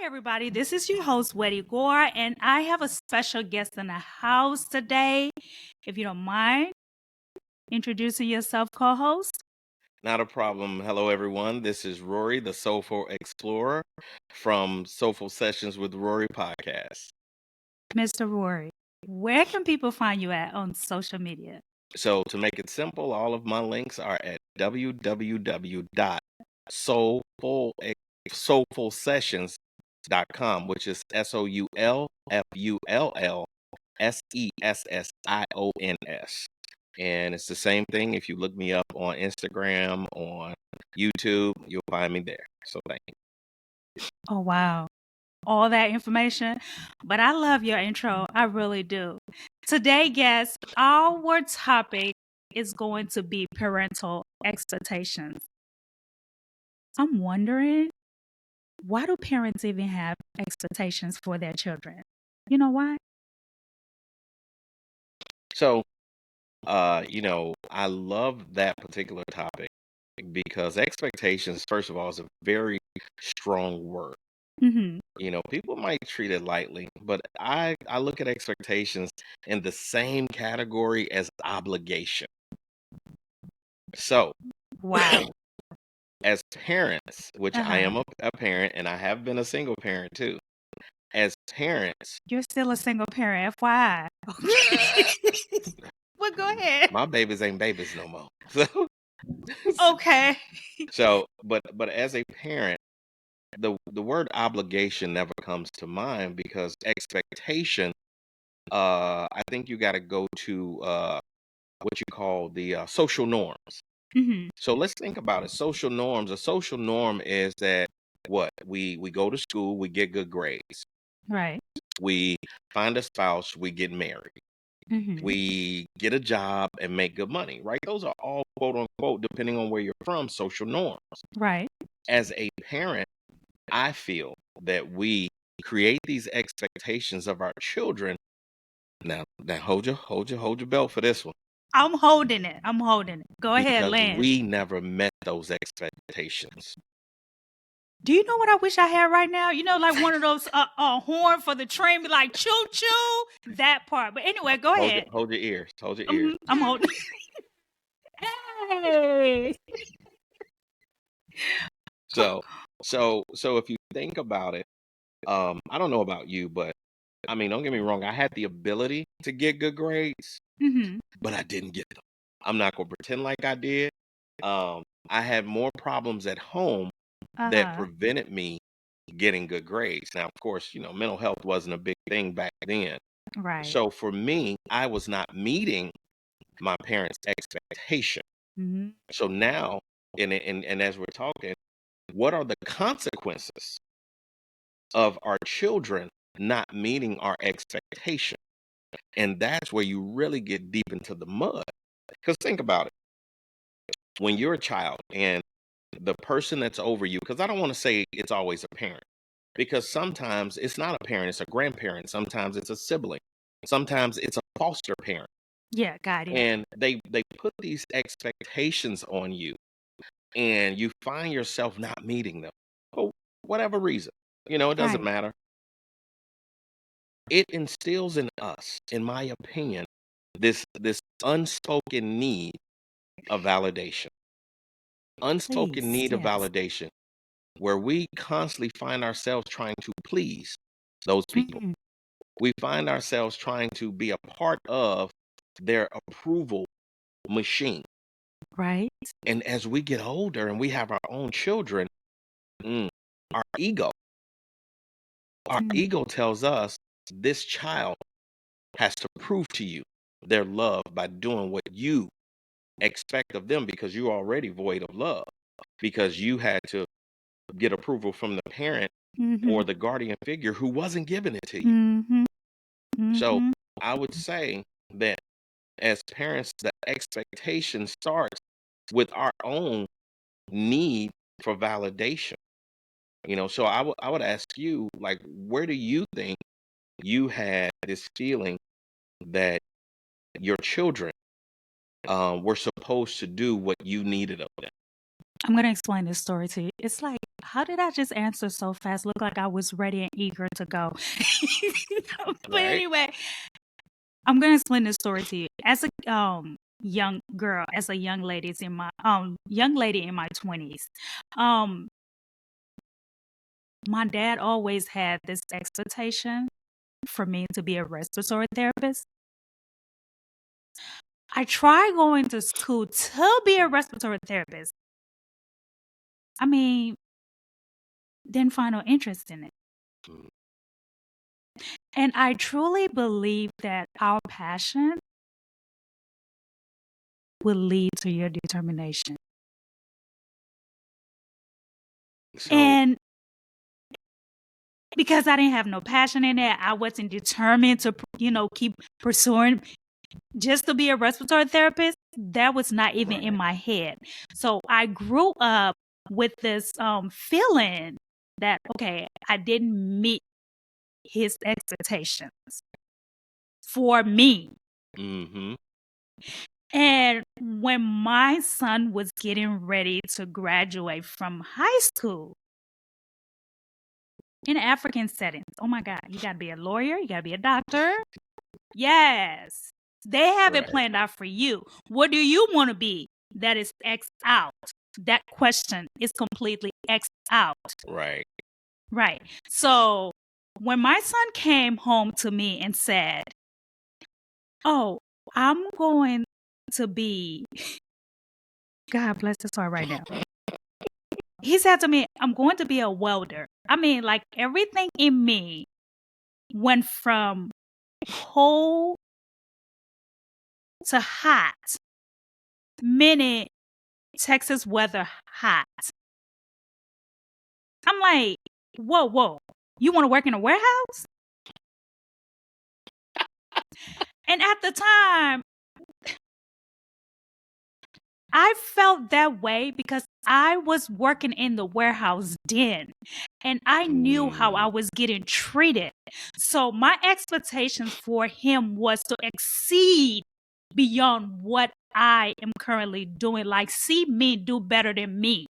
everybody. This is your host, Wedeh Guar, and I have a special guest in the house today. If you don't mind introducing yourself, co host. Not a problem. Hello, everyone. This is Rory, the Soulful Explorer from Soulful Sessions with Rory podcast. Mr. Rory, where can people find you at on social media? So, to make it simple, all of my links are at www.soulfulsessions.com, which is SOULFULLSESSIONS. And it's the same thing. If you look me up on Instagram, on YouTube, you'll find me there. So thank you. Oh, wow. All that information. But I love your intro. I really do. Today, guys, our topic is going to be parental expectations. I'm wondering, why do parents even have expectations for their children? You know why? So, I love that particular topic because expectations, first of all, is a very strong word. Mm-hmm. People might treat it lightly, but I look at expectations in the same category as obligation. So, Wow. as parents, which I Uh-huh. am a parent and I have been a single parent too, as parents, You're still a single parent, FYI. Well, go ahead. my babies ain't babies no more. Okay. But as a parent, the word obligation never comes to mind because expectation, I think you got to go to what you call the social norms. Mm-hmm. So let's think about it. Social norms. A social norm is that what we go to school, we get good grades, Right. we find a spouse, we get married, Mm-hmm. we get a job and make good money, right? Those are all quote unquote, depending on where you're from, social norms. Right. As a parent, I feel that we create these expectations of our children. Now hold your belt for this one. I'm holding it. I'm holding it. Go ahead, Because Lynn. we never met those expectations. Do you know what I wish I had right now? You know, like one of those horn for the train, be like choo choo. That part. But anyway, go ahead. Hold your ears. Hold your ears. I'm holding. Hey. So if you think about it, I don't know about you, but I mean, don't get me wrong. I had the ability to get good grades, Mm-hmm. but I didn't get them. I'm not gonna pretend like I did. I had more problems at home that Uh-huh. prevented me getting good grades. Now, of course, mental health wasn't a big thing back then. Right. So for me, I was not meeting my parents' expectation. Mm-hmm. So now, and as we're talking, what are the consequences of our children not meeting our expectation? And that's where you really get deep into the mud. Because think about it. When you're a child and the person that's over you, because I don't want to say it's always a parent, because sometimes it's not a parent, it's a grandparent. Sometimes it's a sibling. Sometimes it's a foster parent. Yeah, got it. And they put these expectations on you and you find yourself not meeting them for whatever reason. It doesn't Right. matter. It instills in us, in my opinion, this unspoken need of validation. Unspoken Please. need of Yes. validation where we constantly find ourselves trying to please those people. Mm-hmm. We find ourselves trying to be a part of their approval machine. Right. And as we get older and we have our own children, mm, our ego, our Mm. ego tells us this child has to prove to you their love by doing what you expect of them because you're already void of love because you had to get approval from the parent Mm-hmm. or the guardian figure who wasn't giving it to you. Mm-hmm. So Mm-hmm. I would say that as parents, the expectation starts with our own need for validation. So I would ask you, like, where do you think you had this feeling that your children were supposed to do what you needed of them? I'm gonna explain this story to you. It's like how did I just answer so fast? Look like I was ready and eager to go. But Right. anyway, I'm gonna explain this story to you. As a young girl, as a young lady in my 20s, um, my dad always had this expectation for me to be a respiratory therapist. I tried going to school to be a respiratory therapist. I mean, didn't find no interest in it. Mm. And I truly believe that our passion will lead to your determination. So And because I didn't have no passion in it, I wasn't determined to, keep pursuing just to be a respiratory therapist. That was not even in right. my head. So I grew up with this feeling that, okay, I didn't meet his expectations for me. Mm-hmm. And when my son was getting ready to graduate from high school in African settings, oh my God, you got to be a lawyer, you got to be a doctor. Yes, they have it Right. planned out for you. What do you want to be? That is X out. That question is completely X out. Right. Right. So when my son came home to me and said, "Oh, I'm going to be," God bless his heart right now. He said to me, "I'm going to be a welder." I mean, like everything in me went from cold to hot, meaning Texas weather hot. I'm like, whoa, whoa. You want to work in a warehouse? And at the time, I felt that way because I was working in the warehouse then and I knew how I Mm. was getting treated. So my expectations for him was to exceed beyond what I am currently doing. Like, see me do better than me.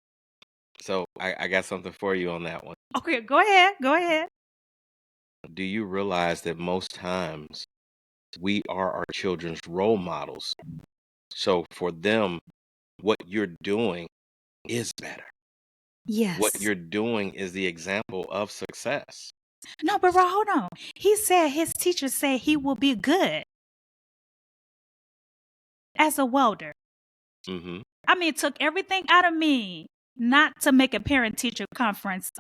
So I got something for you on that one. Okay, go ahead. Go ahead. Do you realize that most times we are our children's role models? So for them, what you're doing is better. What Yes. you're doing is the example of success. No, but bro, hold on. He said his teacher said he will be good as a welder. Mm-hmm. I mean, it took everything out of me not to make a parent teacher conference.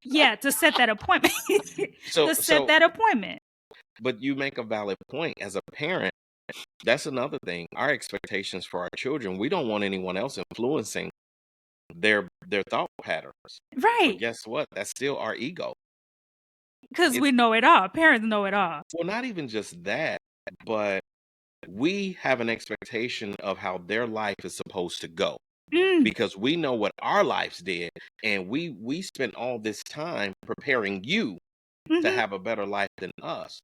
Yeah, to set that appointment. So To set so that appointment. but you make a valid point. As a parent, that's another thing. Our expectations for our children, we don't want anyone else influencing their thought patterns. But Right. guess what? That's still our ego. Because It's we know it all. Parents know it all. well, not even just that, but we have an expectation of how their life is supposed to go Mm, because we know what our lives did, and we spent all this time preparing you to mm-hmm, have a better life than us.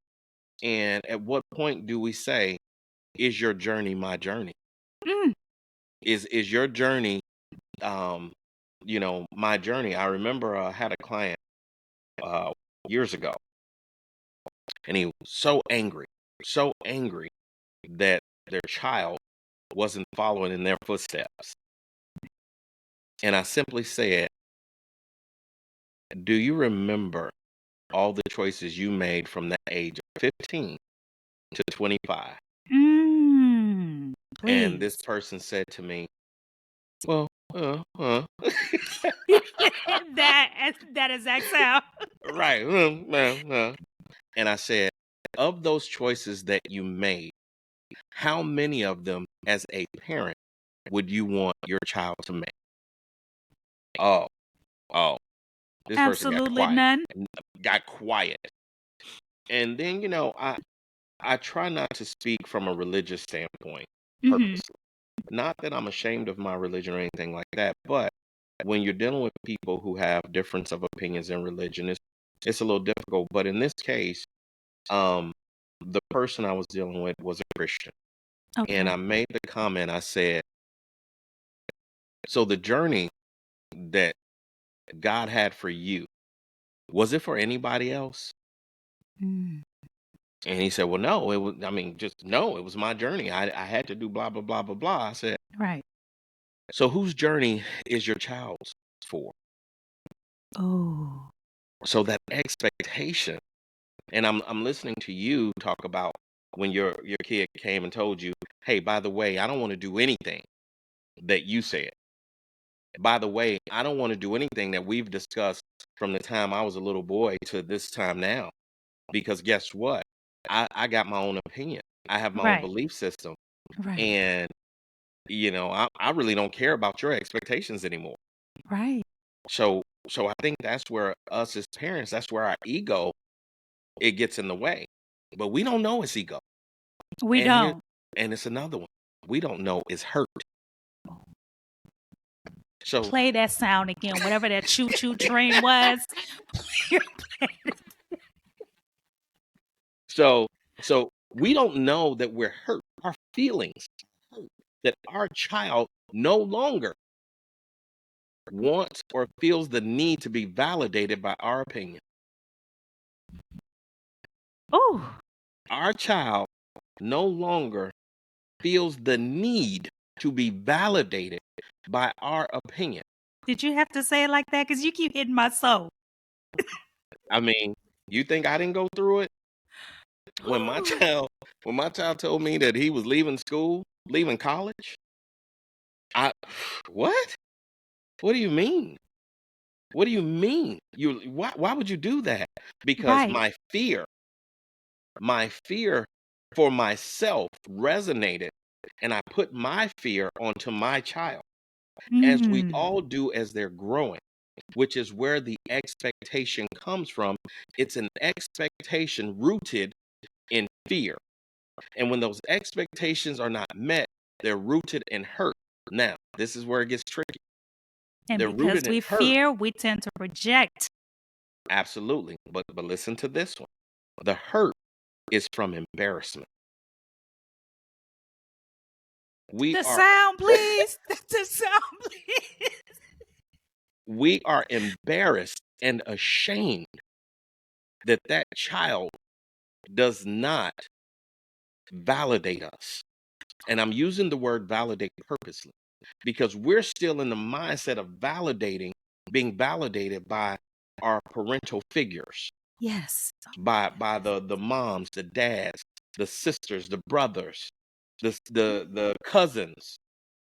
And at what point do we say, "Is your journey my journey? mm, Is your journey, um, my journey?" I remember I had a client uh, years ago, and he was so angry that their child wasn't following in their footsteps. And I simply said, "Do you remember all the choices you made from that age of 15 to 25?" mm. And this Please. person said to me, "Well, That exact sound. right. And I said, "Of those choices that you made, how many of them as a parent would you want your child to make?" Oh, oh, this person got Absolutely quiet. none. Got quiet. And then, I try not to speak from a religious standpoint Mm-hmm. purposely. Not that I'm ashamed of my religion or anything like that, but when you're dealing with people who have difference of opinions in religion, it's a little difficult. But in this case, um, the person I was dealing with was a Christian. And Okay. I made the comment, I said, "So the journey that God had for you, was it for anybody else? Mm. And he said, well, no, it was, I mean, just no, it was my journey. I had to do blah, blah, blah, blah, blah. I said, Right. so whose journey is your child's for? Oh. So that expectation, and I'm listening to you talk about when your kid came and told you, hey, by the way, I don't want to do anything that you said. By the way, I don't want to do anything that we've discussed from the time I was a little boy to this time now. Because guess what? I got my own opinion. I have my own Right. belief system. Right. And, I really don't care about your expectations anymore. Right. So I think that's where us as parents, that's where our ego, it gets in the way. But we don't know it's ego. We And here don't. and it's another one. We don't know it's hurt. So Play that sound again, whatever that choo choo train was. so so we don't know that we're hurt. Our feelings hurt. That our child no longer wants or feels the need to be validated by our opinion. Oh, Our child no longer feels the need to be validated by our opinion. did you have to say it like that? Because you keep hitting my soul. I mean, you think I didn't go through it? When my child when my child told me that he was leaving school, leaving college, I what? What do you mean? What do you mean? Why would you do that? Because Right. my fear for myself resonated, and I put my fear onto my child, as we Mm. all do as they're growing, which is where the expectation comes from. It's an expectation rooted in fear. And when those expectations are not met, they're rooted in hurt. Now, this is where it gets tricky. And They're because rooted in we hurt. fear, we tend to project. Absolutely. But listen to this one. The hurt is from embarrassment. We The are sound, please. The sound, please. we are embarrassed and ashamed that that child does not validate us. And I'm using the word validate purposely because we're still in the mindset of being validated by our parental figures, Yes. by the moms, the dads, the sisters, the brothers, the cousins,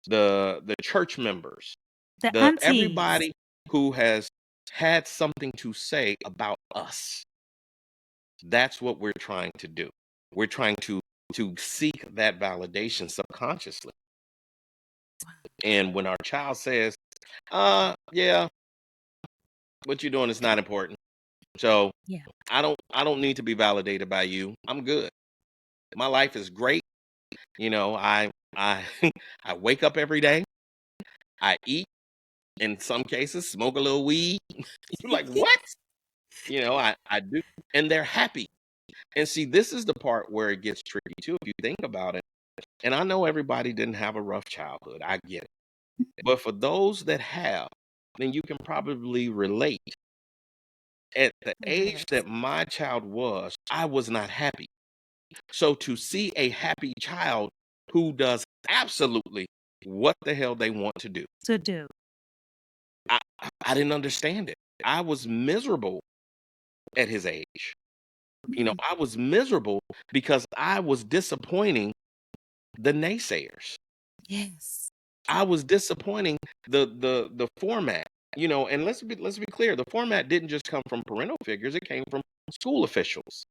the church members, The the aunties. everybody who has had something to say about us. That's what we're trying to do. We're trying to seek that validation subconsciously. And when our child says, yeah, what you're doing is not important. So Yeah. I don't need to be validated by you. I'm good. My life is great. I I wake up every day. I eat, in some cases, smoke a little weed. You're like, what? I do. And they're happy. And see, this is the part where it gets tricky too, if you think about it. And I know everybody didn't have a rough childhood. I get it. But for those that have, then you can probably relate. At the age Yes. that my child was, I was not happy. So to see a happy child who does absolutely what the hell they want to do, To do. I didn't understand it. I was miserable at his age. Mm. I was miserable because I was disappointing the naysayers. Yes. I was disappointing the format. And let's be clear, the format didn't just come from parental figures, it came from school officials.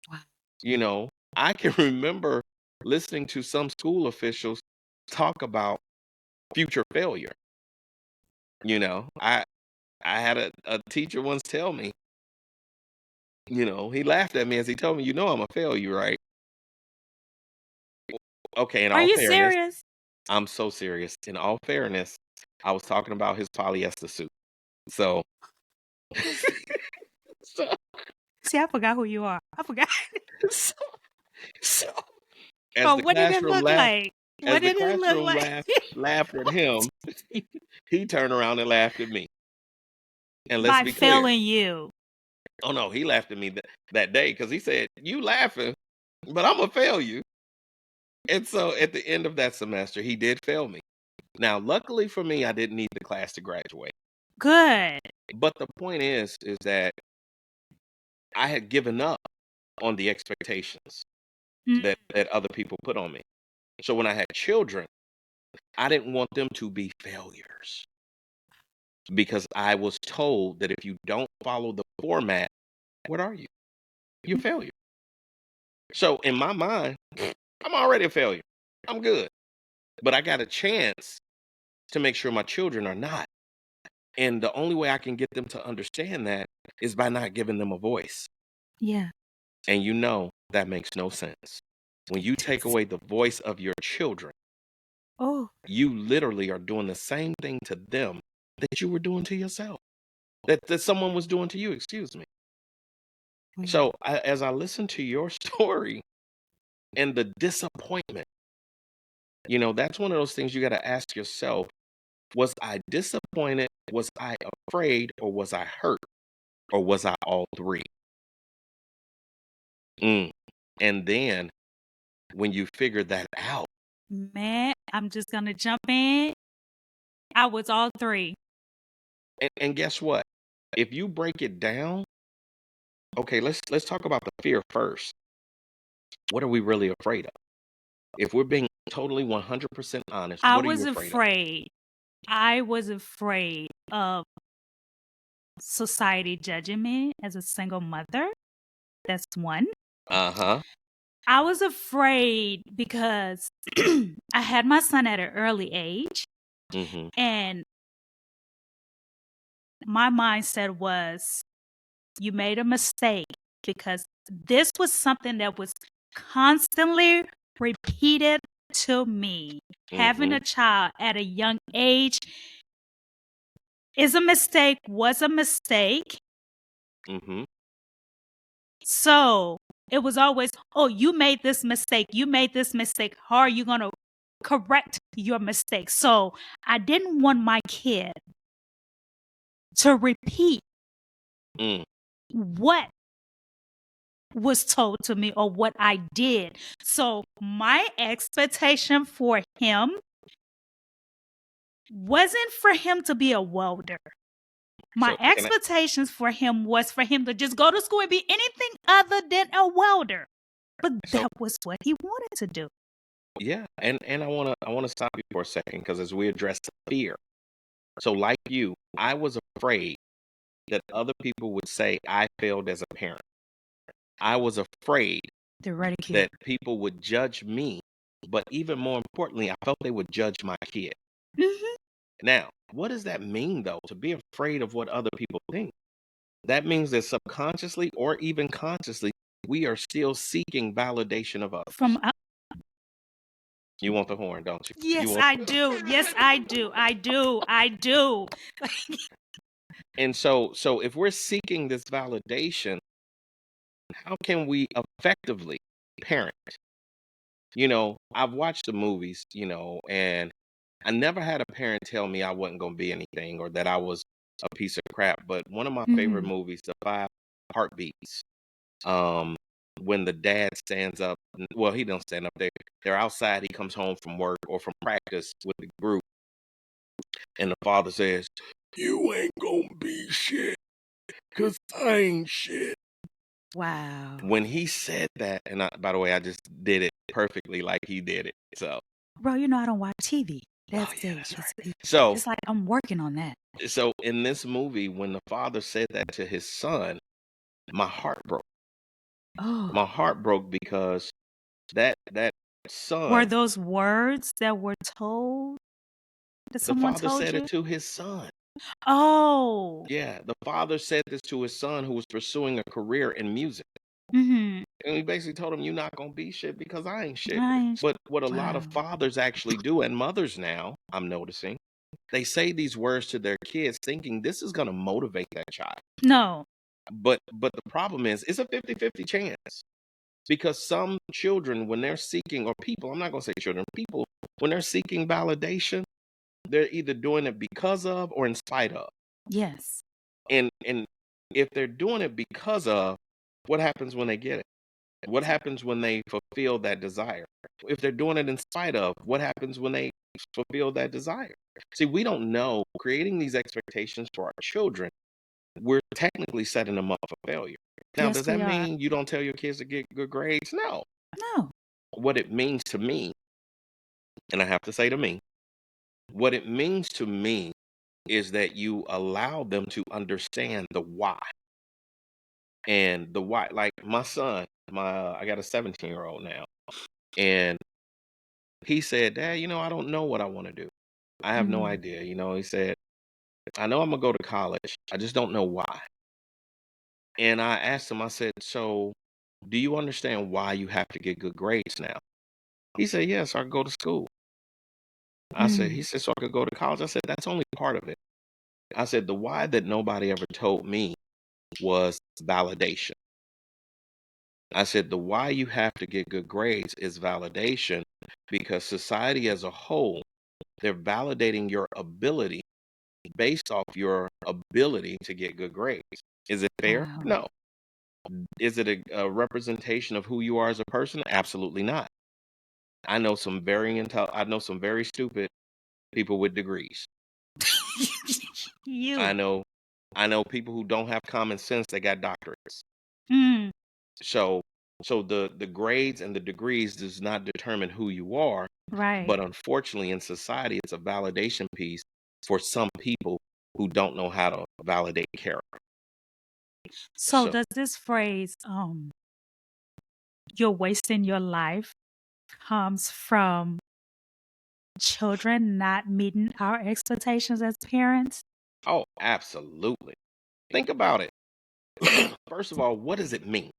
Wow. I can remember listening to some school officials talk about future failure. I had a teacher once tell me, he laughed at me as he told me, I'm a failure, right? Okay, in Are all you fairness, serious? I'm so serious. In all fairness, I was talking about his polyester suit. So, so, See, I forgot who you are. I forgot. so, so as But the what did it classroom look laughed, like? as What the did it look classroom like? laughed at him, he turned around and laughed at me. And let's By be clear. failing you. Oh no, he laughed at me that day because he said, "You laughing, but I'm gonna fail you." And so at the end of that semester, he did fail me. Now, luckily for me, I didn't need the class to graduate. Good. But the point is that I had given up on the expectations Mm, that other people put on me. So when I had children, I didn't want them to be failures because I was told that if you don't follow the format, what are you? You're a failure. So in my mind, I'm already a failure. I'm good. But I got a chance to make sure my children are not. And the only way I can get them to understand that is by not giving them a voice. yeah. And you know that makes no sense. When you take away the voice of your children, Oh, you literally are doing the same thing to them that you were doing to yourself, that someone was doing to you, excuse me. So as I listen to your story and the disappointment, that's one of those things you got to ask yourself. Was I disappointed? Was I afraid? Or was I hurt? Or was I all three? Mm. And then when you figure that out, man, I'm just going to jump in. I was all three. and guess what? If you break it down, okay, let's talk about the fear first. What are we really afraid of? If we're being totally 100% honest, I what are you was afraid of? afraid. I was afraid of society judging me as a single mother. That's one. Uh-huh. I was afraid because I had my son at an early age, Mm-hmm. and my mindset was, you made a mistake, because this was something that was constantly repeated to me. Having Mm-hmm. a child at a young age is a mistake, was a mistake. Mm-hmm. So it was always, oh, you made this mistake. You made this mistake. How are you going to correct your mistake? So I didn't want my kid to repeat Mm. what was told to me or what I did. So my expectation for him wasn't for him to be a welder. My So can I, expectations for him was for him to just go to school and be anything other than a welder. But so that was what he wanted to do. yeah, and I wanna stop you for a second because as we address fear. So like you, I was afraid that other people would say I failed as a parent. I was afraid The ridicule. that people would judge me, but even more importantly, I felt they would judge my kid. Mhm. Now, what does that mean though, to be afraid of what other people think? That means that subconsciously or even consciously, we are still seeking validation of others. From You want the horn, don't you? You yes, want I do. Yes, I do. I do. I do. and so if we're seeking this validation, how can we effectively parent? I've watched the movies, and I never had a parent tell me I wasn't going to be anything or that I was a piece of crap. But one of my favorite Mhm. movies, The Five Heartbeats, um, when the dad stands up, well, he don't stand up there. They're outside. He comes home from work or from practice with the group, and the father says, "You ain't gonna be shit, 'cause I ain't shit." Wow. When he said that, and by the way, I just did it perfectly like he did it. So, Bro, I don't watch TV. oh That's yeah, it. that's It's, right. it, So, it's like I'm working on that. so in this movie, when the father said that to his son, my heart broke. Oh, My heart broke because that were son, those words that were told that the someone father told said it you? to his son. Oh. Yeah, the father said this to his son who was pursuing a career in music. Mhm. And he basically told him, "You're not gonna be shit because I ain't shit." Nice. But what a lot of Wow. fathers actually do, and mothers now, I'm noticing, they say these words to their kids thinking this is gonna motivate that child. No. But the problem is it's a 50-50 chance. Because some children, when they're seeking, or people, I'm not gonna say children, people, when they're seeking validation, they're either doing it because of or in spite of. Yes. And if they're doing it because of, what happens when they get it? What happens when they fulfill that desire? If they're doing it in spite of, what happens when they fulfill that desire? See, we don't know. Creating these expectations for our children, we're technically setting them up for failure. Now, Yes, does that we are. mean you don't tell your kids to get good grades? No. No. What it means to me, and I have to say to me, what it means to me is that you allow them to understand the why. And the why, like my son, I got a 17-year-old now, and he said, "Dad, I don't know what I want to do. I have no Mm. idea." He said, "I know I'm gonna go to college. I just don't know why." And I asked him, I said, "So, do you understand why you have to get good grades now?" He said, "Yes, I go to school." He Mm. said, "So I could go to college?" I said, "That's only part of it." I said, "The why that nobody ever told me was validation." I said, "The why you have to get good grades is validation, because society as a whole, they're validating your ability based off your ability to get good grades. Is it fair? Wow. No. Is it a representation of who you are as a person? Absolutely not. I know some very stupid people with degrees. You. I know I know people who don't have common sense that got doctorates. Mm. So the grades and the degrees does not determine who you are, Right. but unfortunately in society it's a validation piece for some people who don't know how to validate character. So So does this phrase, "you're wasting your life," comes from children not meeting our expectations as parents? oh, absolutely. Think about it. First of all, what does it mean?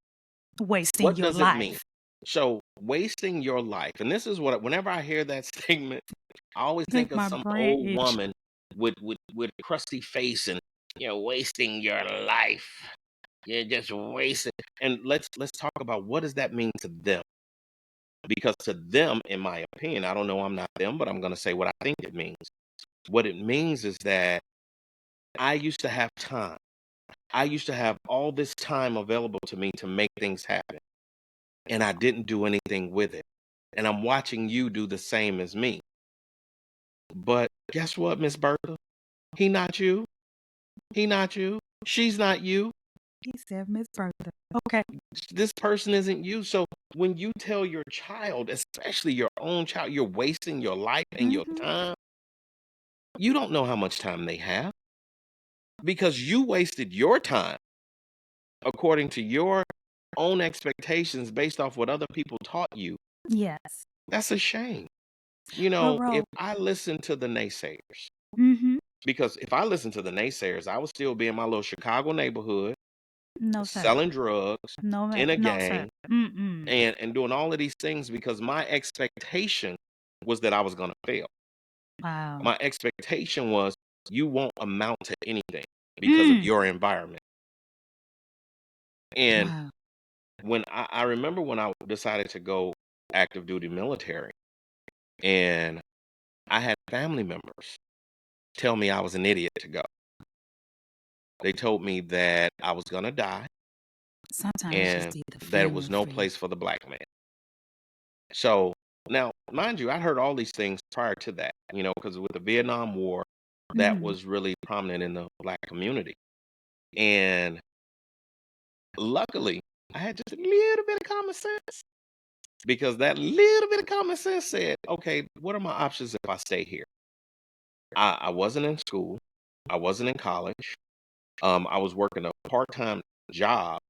Wasting What your does it mean? life. So, wasting your life, and this is what, whenever I hear that statement, I always think Make of my some brain old itch. woman with a crusty face and wasting your life. You're just wasting. And let's talk about, what does that mean to them? Because to them, in my opinion, I don't know, I'm not them, but I'm going to say what I think it means. What it means is that I used to have time. I used to have all this time available to me to make things happen, and I didn't do anything with it. And I'm watching you do the same as me. But guess what, Miss Bertha? He not you. He not you. She's not you. He said, "Miss Bertha." Okay. This person isn't you. So when you tell your child, especially your own child, you're wasting your life and your Mhm. time, you don't know how much time they have, because you wasted your time according to your own expectations based off what other people taught you. Yes. That's a shame. Well, If Ro I listen to the naysayers, Mhm. because if I listened to the naysayers, I would still be in my little Chicago neighborhood No, sir. selling drugs No, in a no, sir. gang Mm-mm. and doing all of these things, because my expectation was that I was going to fail. Wow. My expectation was, you won't amount to anything because of Mm. your environment. And Wow. when I remember when I decided to go active duty military, and I had family members tell me I was an idiot to go. They told me that I was going to die Sometimes you just and need the that it family was no for you. place for the black man. So now, mind you, I heard all these things prior to that, because with the Vietnam War, that Mhm. was really prominent in the black community. And luckily, I had just a little bit of common sense, because that little bit of common sense said, okay, what are my options if I stay here? I wasn't in school, I wasn't in college. I was working a part time job,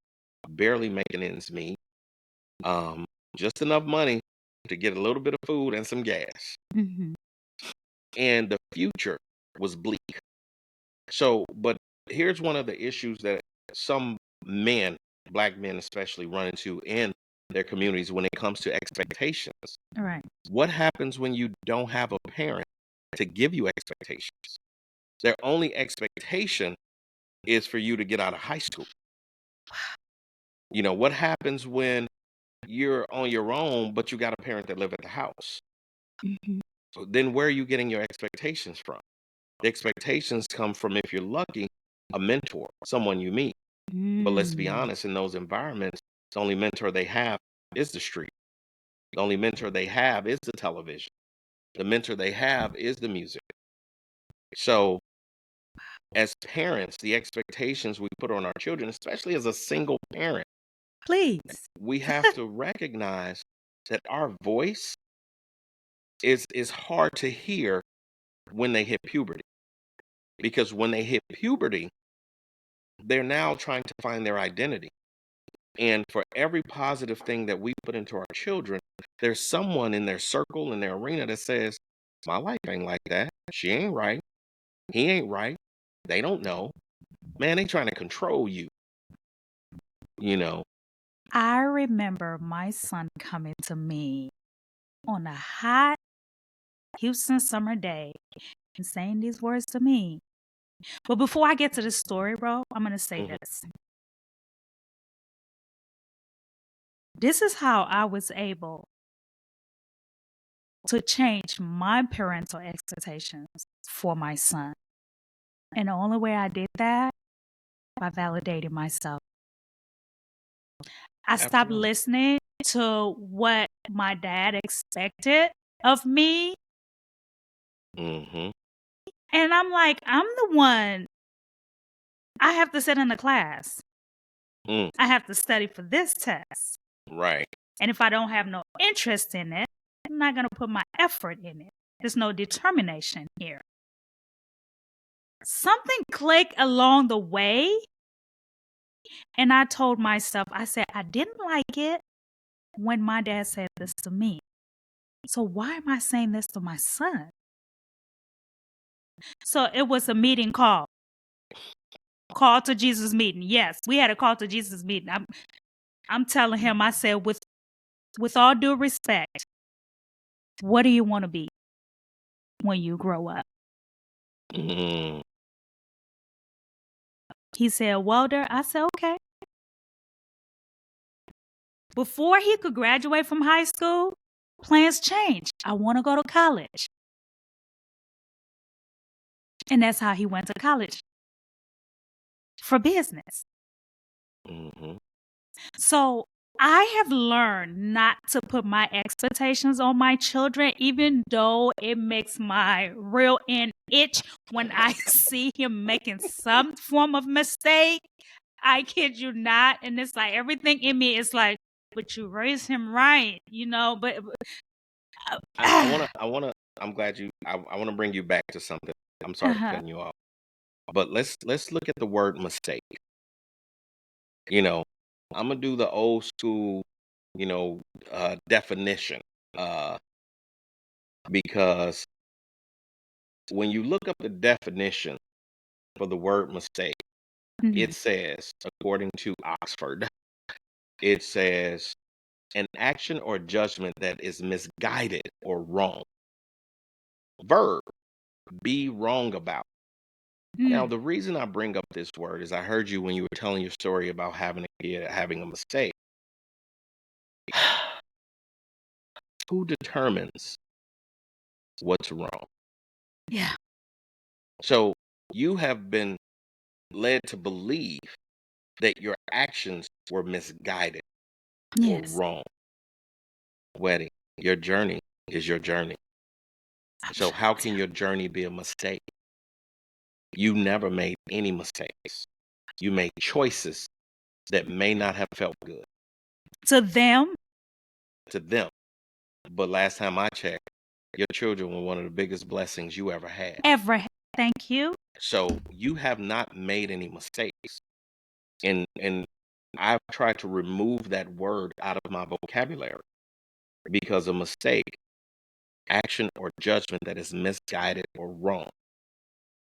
barely making ends meet, um, just enough money to get a little bit of food and some gas. Mhm. And the future was bleak. So, but here's one of the issues that some men, black men especially, run into in their communities when it comes to expectations. Right. What happens when you don't have a parent to give you expectations? Their only expectation is for you to get out of high school. What happens when you're on your own, but you got a parent that live at the house? Mhm. So then where are you getting your expectations from? The expectations come from, if you're lucky, a mentor, someone you meet. But let's be Mm. honest, in those environments, the only mentor they have is the street. The only mentor they have is the television. The mentor they have is the music. So, as parents, the expectations we put on our children, especially as a single parent, Please. we have to recognize that our voice is hard to hear when they hit puberty. Because when they hit puberty, they're now trying to find their identity. And for every positive thing that we put into our children, there's someone in their circle, in their arena that says, my life ain't like that. She ain't right. He ain't right. They don't know. Man, they trying to control you, you know. I remember my son coming to me on a hot Houston summer day and saying these words to me. But before I get to the story, bro, I'm going to say Mhm. this. This is how I was able to change my parental expectations for my son. And the only way I did that, by validating myself. I stopped Absolutely. listening to what my dad expected of me. Mm-hmm. And I'm like, I'm the one. I have to sit in the class. Mm, I have to study for this test. right. And if I don't have no interest in it, I'm not going to put my effort in it. There's no determination here. Something clicked along the way. And I told myself, I said, I didn't like it when my dad said this to me. So why am I saying this to my son? So it was a meeting call. Call to Jesus meeting. Yes, we had a call to Jesus meeting. I'm telling him, I said, with all due respect, what do you want to be when you grow up? Mm, He said, welder. I said, okay. Before he could graduate from high school, plans changed. I want to go to college. And that's how he went to college for business. mm-hmm. So I have learned not to put my expectations on my children, even though it makes my real end itch when I see him making some form of mistake. I kid you not. And it's like everything in me is like, but you raised him right, but I'm glad I want to bring you back to something. I'm sorry for uh-huh. cutting you off. But let's look at the word mistake. You know, I'm gonna do the old school, definition. Uh, because when you look up the definition for the word mistake, Mhm. it says, according to Oxford, it says an action or judgment that is misguided or wrong. Verb, be wrong about. Now, Mm. the reason I bring up this word is I heard you when you were telling your story about having a mistake. Who determines what's wrong? Yeah. So you have been led to believe that your actions were misguided or Yes. wrong. Wedding, your journey is your journey. I'm So trying how to can your journey be a mistake? You never made any mistakes. You made choices that may not have felt good to them to them. But last time I checked, your children were one of the biggest blessings you ever had. ever. Thank you. So you have not made any mistakes. And I've tried to remove that word out of my vocabulary because a mistake, action or judgment that is misguided or wrong.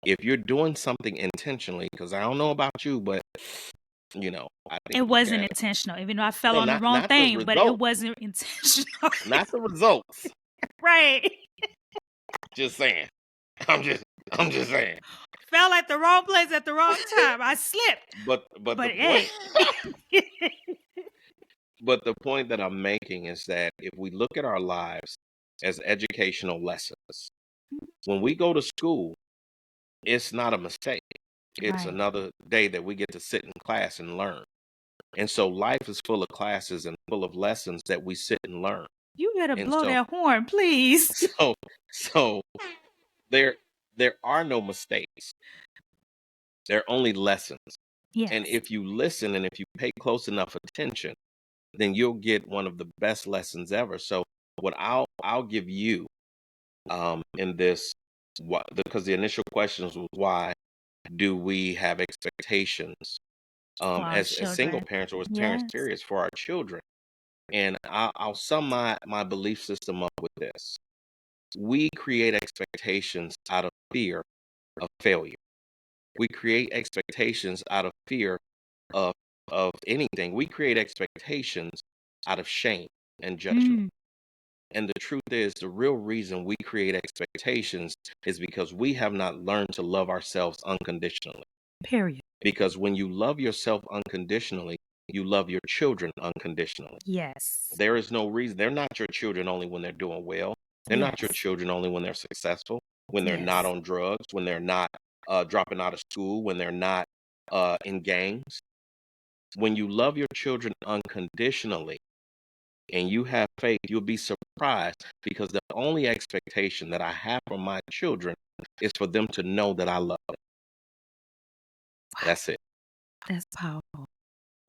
If you're doing something intentionally, because I don't know about you, but I It didn't look wasn't at it. intentional, even though I fell No, on the not wrong not the thing, but it result, wasn't intentional. not the results. Right. Just saying. I'm just I'm just saying. Fell at the wrong place at the wrong time. I slipped. But the But hey. point but the point that I'm making is that if we look at our lives as educational lessons, when we go to school, it's not a mistake. It's Right. another day that we get to sit in class and learn. And so life is full of classes and full of lessons that we sit and learn. You better And blow that horn, please. so so there there are no mistakes. There are only lessons. And Yes. if you listen and if you pay close enough attention, then you'll get one of the best lessons ever. So what I'll give you in this, what, because the initial questions was why do we have expectations For our as single children. parents or as parents Yes. periods for our children. And I'll sum my belief system up with this: we create expectations out of fear of failure. We create expectations out of fear of anything. We create expectations out of shame and judgment. Mm, And the truth is, the real reason we create expectations is because we have not learned to love ourselves unconditionally. period. Because when you love yourself unconditionally, you love your children unconditionally. Yes. There is no reason. They're not your children only when they're doing well. They're not your Yes. children only when they're successful, when they're not Yes. on drugs, when they're not dropping out of school, when they're not in gangs. When you love your children unconditionally and you have faith, you'll be surprised because the only expectation that I have from my children is for them to know that I love them. Wow. That's it. That's powerful.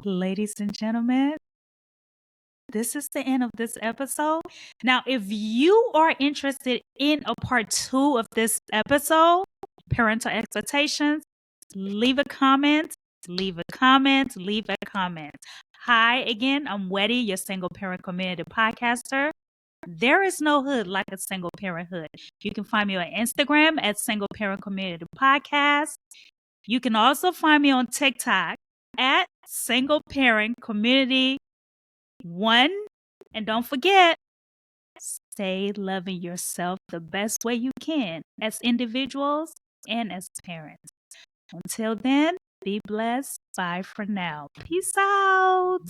Ladies and gentlemen, this is the end of this episode. Now, if you are interested in a part 2 of this episode, parental expectations, leave a comment, leave a comment, leave a comment. Hi again, I'm Wedeh, your single parent community podcaster. There is no hood like a single parent hood. You can find me on Instagram at Single Parent Community Podcast. You can also find me on TikTok at Single Parent Community 1. And don't forget, stay loving yourself the best way you can as individuals and as parents. Until then, be blessed. Bye for now. Peace out.